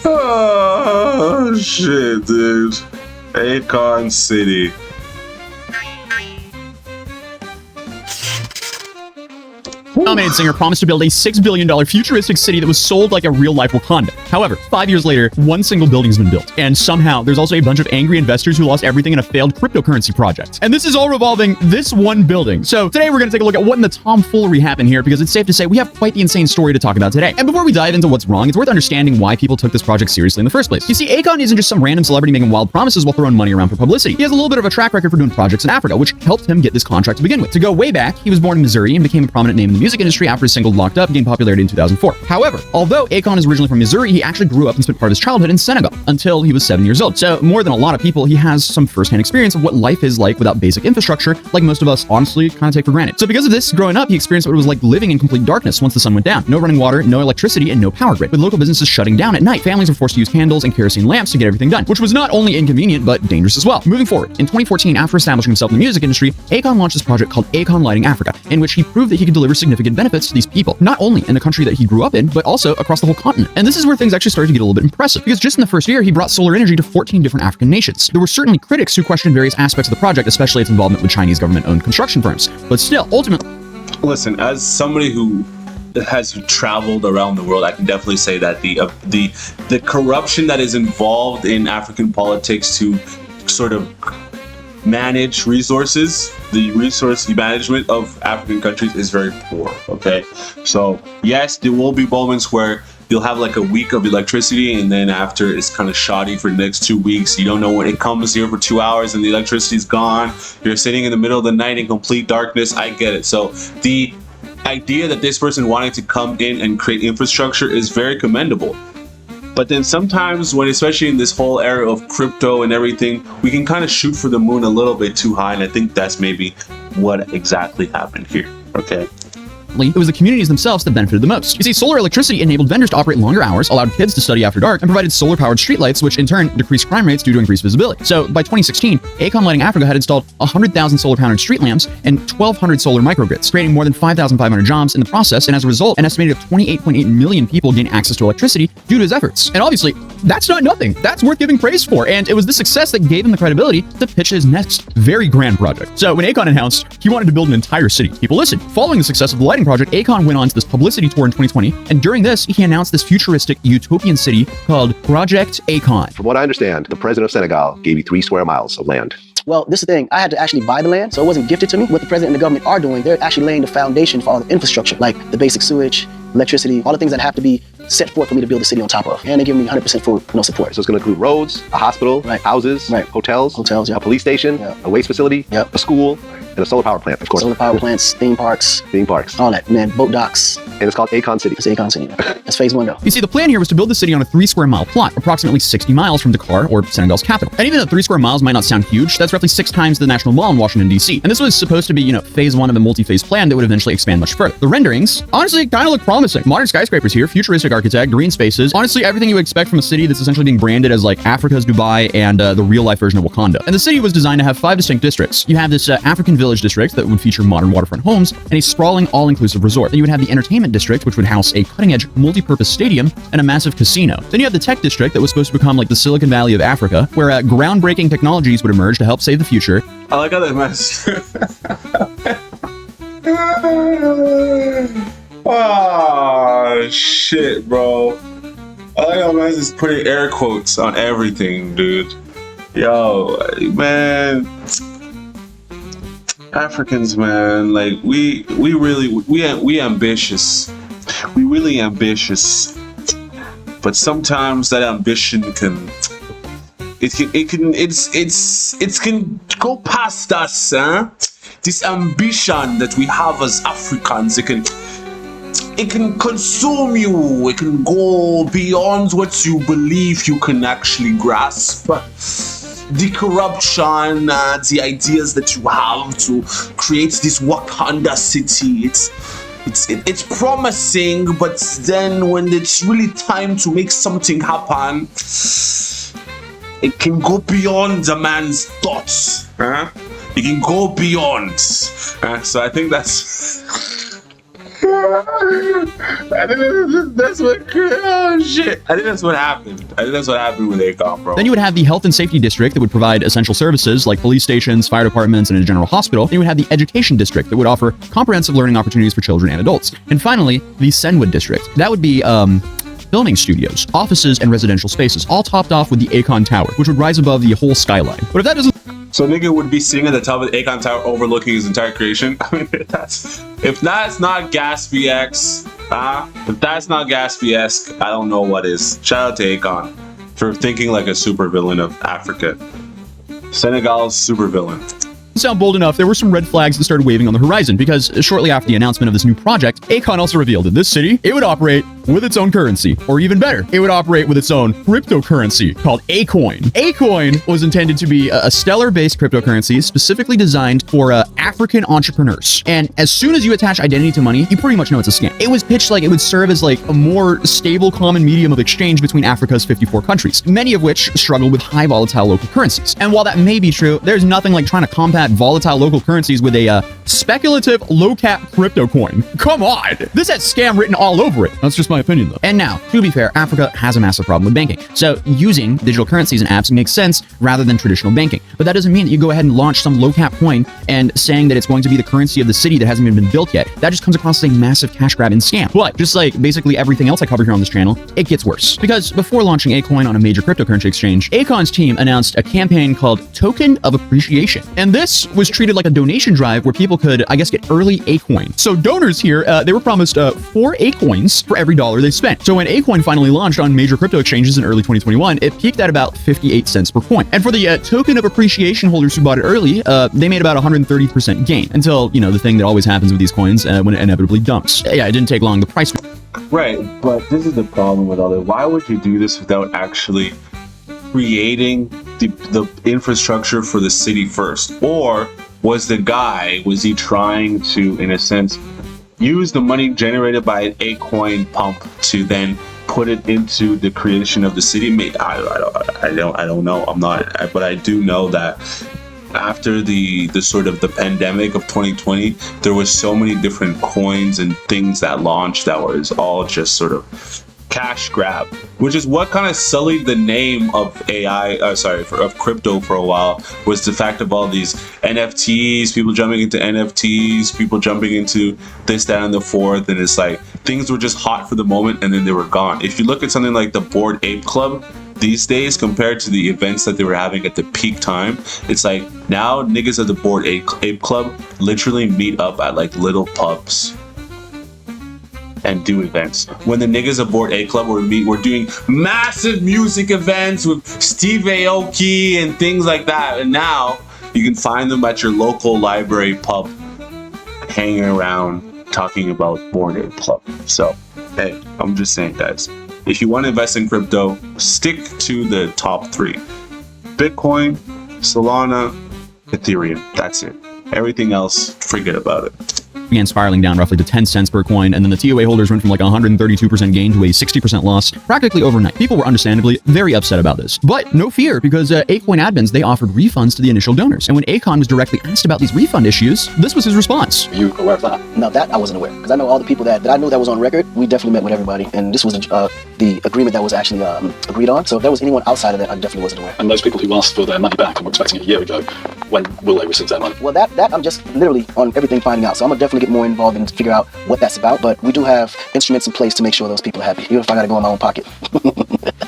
Oh, shit, dude. Akon City. Nominated singer promised to build a $6 billion futuristic city that was sold like a real-life Wakanda. However, 5 years later, one single building's been built. And somehow, there's also a bunch of angry investors who lost everything in a failed cryptocurrency project. And this is all revolving this one building. So today, we're going to take a look at what in the tomfoolery happened here, because it's safe to say we have quite the insane story to talk about today. And before we dive into what's wrong, it's worth understanding why people took this project seriously in the first place. You see, Akon isn't just some random celebrity making wild promises while throwing money around for publicity. He has a little bit of a track record for doing projects in Africa, which helped him get this contract to begin with. To go way back, he was born in Missouri and became a prominent name in the music industry after his single Locked Up gained popularity in 2004. However, although Akon is originally from Missouri, he actually grew up and spent part of his childhood in Senegal until he was 7 years old. So more than a lot of people, he has some firsthand experience of what life is like without basic infrastructure, like most of us honestly kind of take for granted. So because of this, growing up, he experienced what it was like living in complete darkness once the sun went down. No running water, no electricity, and no power grid. With local businesses shutting down at night, families were forced to use candles and kerosene lamps to get everything done, which was not only inconvenient, but dangerous as well. Moving forward, in 2014, after establishing himself in the music industry, Akon launched this project called Akon Lighting Africa, in which he proved that he could deliver significant benefits to these people, not only in the country that he grew up in, but also across the whole continent. And this is where things actually started to get a little bit impressive, because just in the first year, he brought solar energy to 14 different African nations. There were certainly critics who questioned various aspects of the project, especially its involvement with Chinese government-owned construction firms. But still, ultimately... Listen, as somebody who has traveled around the world, I can definitely say that the corruption that is involved in African politics to sort of manage resources, the resource management of African countries is very poor, okay? So yes, there will be moments where you'll have like a week of electricity, and then after it's kind of shoddy for the next 2 weeks. You don't know when it comes here for 2 hours and the electricity's gone. You're sitting in the middle of the night in complete darkness. I get it. So the idea that this person wanting to come in and create infrastructure is very commendable. But then sometimes when, especially in this whole era of crypto and everything, we can kind of shoot for the moon a little bit too high. And I think that's maybe what exactly happened here. Okay. it was the communities themselves that benefited the most. You see, solar electricity enabled vendors to operate longer hours, allowed kids to study after dark, and provided solar-powered streetlights, which in turn decreased crime rates due to increased visibility. So by 2016, Akon Lighting Africa had installed 100,000 solar-powered street lamps and 1,200 solar microgrids, creating more than 5,500 jobs in the process, and as a result, an estimated 28.8 million people gained access to electricity due to his efforts. And obviously, that's not nothing. That's worth giving praise for, and it was this success that gave him the credibility to pitch his next very grand project. So when Akon announced he wanted to build an entire city, people listened. Following the success of the lighting project, Akon went on to this publicity tour in 2020, and during this, he announced this futuristic utopian city called Project Akon. From what I understand, the president of Senegal gave you 3 square miles of land. Well, this is the thing. I had to actually buy the land, so it wasn't gifted to me. What the president and the government are doing, they're actually laying the foundation for all the infrastructure, like the basic sewage, electricity, all the things that have to be set forth for me to build the city on top of. And they give me 100% full no support. So it's going to include roads, a hospital, right, houses, right, hotels, yeah, a police station, yeah, a waste facility, yeah, a school, and a solar power plant, of course. Solar power plants, theme parks, all that, man, boat docks. And it's called Akon City. It's Akon City. That's phase 1 though. You see, the plan here was to build the city on a 3 square mile plot, approximately 60 miles from Dakar, or Senegal's capital. And even though 3 square miles might not sound huge, that's roughly 6 times the National Mall in Washington, D.C. And this was supposed to be, phase 1 of a multi-phase plan that would eventually expand much further. The renderings, honestly, kind of look promising. Modern skyscrapers here, futuristic architect, green spaces, honestly, everything you would expect from a city that's essentially being branded as like Africa's Dubai and the real-life version of Wakanda. And the city was designed to have 5 distinct districts. You have this African village district that would feature modern waterfront homes and a sprawling, all-inclusive resort. Then you would have the entertainment district, which would house a cutting-edge, multi-purpose stadium and a massive casino. Then you have the tech district that was supposed to become like the Silicon Valley of Africa, where groundbreaking technologies would emerge to help save the future. I like how that mess. Oh, shit, bro. I like how man is putting air quotes on everything, dude. Yo, man. Africans, man, like we ambitious. We really ambitious. But sometimes that ambition can go past us, huh? This ambition that we have as Africans, it can consume you. It can go beyond what you believe you can actually grasp. The corruption, the ideas that you have to create this Wakanda city, it's promising, but then when it's really time to make something happen, it can go beyond a man's thoughts. It can go beyond. So I think that's I think that's what. Oh shit! I think that's what happened. I think that's what happened with Akon, bro. Then you would have the health and safety district that would provide essential services like police stations, fire departments, and a general hospital. Then you would have the education district that would offer comprehensive learning opportunities for children and adults. And finally, the Senwood district. That would be filming studios, offices, and residential spaces, all topped off with the Akon Tower, which would rise above the whole skyline. But if that doesn't... So nigga would be sitting at the top of the Akon Tower overlooking his entire creation. I mean, if that's not xCephasx, if that's not xCephasx, I don't know what is. Shout out to Akon for thinking like a supervillain of Africa. Senegal's supervillain. sound bold enough, there were some red flags that started waving on the horizon, because shortly after the announcement of this new project, Akon also revealed that this city, it would operate with its own currency, or even better, it would operate with its own cryptocurrency called Akon. Akon was intended to be a stellar-based cryptocurrency specifically designed for African entrepreneurs. And as soon as you attach identity to money, you pretty much know it's a scam. It was pitched like it would serve as like a more stable common medium of exchange between Africa's 54 countries, many of which struggle with high volatile local currencies. And while that may be true, there's nothing like trying to combat volatile local currencies with a speculative low-cap crypto coin. Come on! This has scam written all over it. That's just my opinion, though. And now, to be fair, Africa has a massive problem with banking. So using digital currencies and apps makes sense rather than traditional banking. But that doesn't mean that you go ahead and launch some low-cap coin and saying that it's going to be the currency of the city that hasn't even been built yet. That just comes across as a massive cash grab and scam. But just like basically everything else I cover here on this channel, it gets worse. Because before launching Akon on a major cryptocurrency exchange, Akon's team announced a campaign called Token of Appreciation. And this was treated like a donation drive where people could, I guess, get early Akoin. So donors here, they were promised 4 Akoins for every dollar they spent. So when Akon finally launched on major crypto exchanges in early 2021, it peaked at about 58 cents per coin. And for the Token of Appreciation holders who bought it early, they made about 130% gain until, you know, the thing that always happens with these coins when it inevitably dumps. Yeah, it didn't take long. The price... Right, but this is the problem with all that. Why would you do this without actually creating the infrastructure for the city first? Or was he trying to, in a sense, use the money generated by an Akon pump to then put it into the creation of the city? I don't know. I'm not, but I do know that after the sort of the pandemic of 2020, there was so many different coins and things that launched that was all just sort of cash grab, which is what kind of sullied the name of of crypto for a while, was the fact of all these NFTs, people jumping into NFTs, people jumping into this, that, and the fourth, and it's like things were just hot for the moment and then they were gone. If you look at something like the Bored Ape Club these days compared to the events that they were having at the peak time, it's like now niggas at the Bored Ape Club literally meet up at like little pubs and do events. When the niggas at Bored Ape Club were doing massive music events with Steve Aoki and things like that, and now you can find them at your local library pub hanging around talking about Bored Ape Club. So hey, I'm just saying, guys, if you want to invest in crypto, stick to the top 3: Bitcoin, Solana, Ethereum. That's it. Everything else, forget about it. Began spiraling down roughly to 10 cents per coin, and then the TOA holders went from like 132% gain to a 60% loss practically overnight. People were understandably very upset about this. But no fear, because Akon admins, they offered refunds to the initial donors. And when Akon was directly asked about these refund issues, this was his response. Are you aware of that? No, that I wasn't aware, because I know all the people that I knew that was on record. We definitely met with everybody, and this was the agreement that was actually agreed on. So if there was anyone outside of that, I definitely wasn't aware. And those people who asked for their money back and were expecting it a year ago, when will they receive their money? Well, that I'm just literally on everything finding out. So I'm gonna definitely get more involved and figure out what that's about. But we do have instruments in place to make sure those people are happy, even if I gotta go in my own pocket.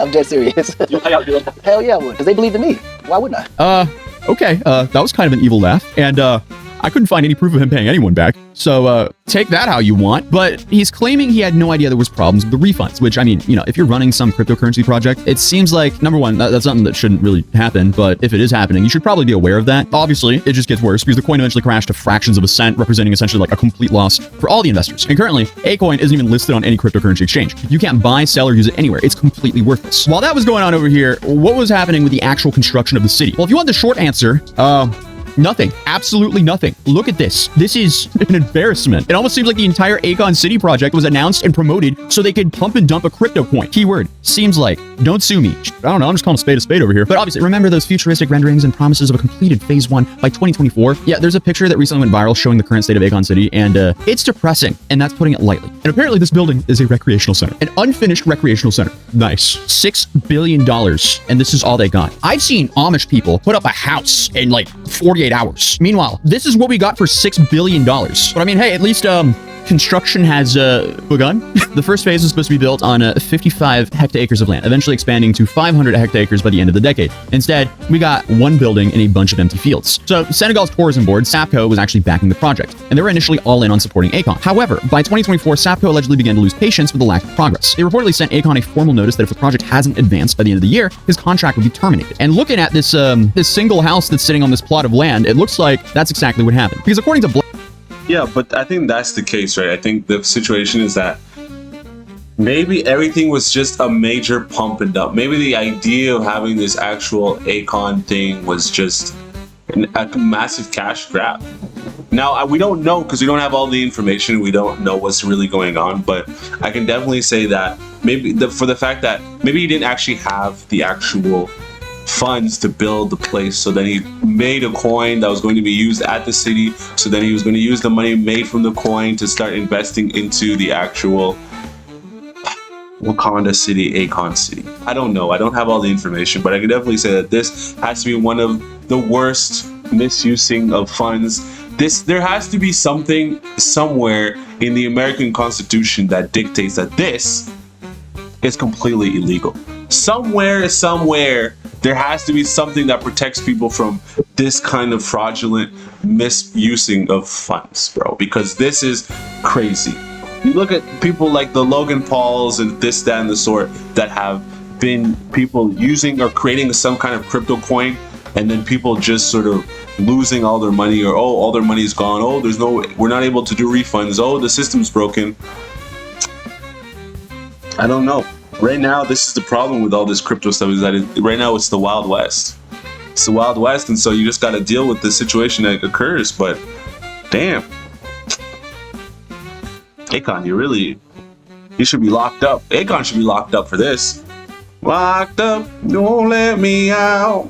I'm dead serious. You'll pay out your... Hell yeah, I would, because they believed in me. Why wouldn't I? Okay, that was kind of an evil laugh, and I couldn't find any proof of him paying anyone back. So take that how you want. But he's claiming he had no idea there was problems with the refunds, which, I mean, you know, if you're running some cryptocurrency project, it seems like, number one, that's something that shouldn't really happen. But if it is happening, you should probably be aware of that. Obviously, it just gets worse because the coin eventually crashed to fractions of a cent, representing essentially like a complete loss for all the investors. And currently, Akon isn't even listed on any cryptocurrency exchange. You can't buy, sell, or use it anywhere. It's completely worthless. While that was going on over here, what was happening with the actual construction of the city? Well, if you want the short answer, Nothing. Absolutely nothing. Look at this. This is an embarrassment. It almost seems like the entire Akon City project was announced and promoted so they could pump and dump a crypto coin. Keyword, seems like. Don't sue me. I don't know. I'm just calling a spade over here. But obviously, remember those futuristic renderings and promises of a completed phase 1 by 2024? Yeah, there's a picture that recently went viral showing the current state of Akon City, and it's depressing, and that's putting it lightly. And apparently this building is a recreational center. An unfinished recreational center. Nice. $6 billion, and this is all they got. I've seen Amish people put up a house in like 48 hours. Meanwhile, this is what we got for $6 billion. But I mean, hey, at least construction has begun. The first phase is supposed to be built on 55 hectares of land, eventually expanding to 500 hectares by the end of the decade. Instead, we got one building and a bunch of empty fields. So Senegal's tourism board, SAPCO, was actually backing the project, and they were initially all in on supporting Akon. However, by 2024, SAPCO allegedly began to lose patience with the lack of progress. They reportedly sent Akon a formal notice that if the project hasn't advanced by the end of the year, his contract would be terminated. And looking at this this single house that's sitting on this plot of land, it looks like that's exactly what happened. Because according to Yeah, but I think that's the case, right? I think the situation is that maybe everything was just a major pump and dump. Maybe the idea of having this actual Akon thing was just a massive cash grab. Now, we don't know because we don't have all the information. We don't know what's really going on, but I can definitely say that maybe for the fact that maybe he didn't actually have the actual funds to build the place, so then he made a coin that was going to be used at the city, so then he was going to use the money made from the coin to start investing into the actual Wakanda City, Akon City. I don't know, I don't have all the information, but I can definitely say that this has to be one of the worst misusing of funds. There has to be something somewhere in the American Constitution that dictates that this is completely illegal. Somewhere, there has to be something that protects people from this kind of fraudulent misusing of funds, bro, because this is crazy. You look at people like the Logan Pauls and this, that, and the sort that have been people using or creating some kind of crypto coin, and then people just sort of losing all their money, or all their money is gone. We're not able to do refunds. The system's broken. I don't know. Right now, this is the problem with all this crypto stuff, is that right now it's the Wild West. It's the Wild West, and so you just got to deal with the situation that occurs. But damn, Akon, you should be locked up. Akon should be locked up for this. Locked up, don't let me out.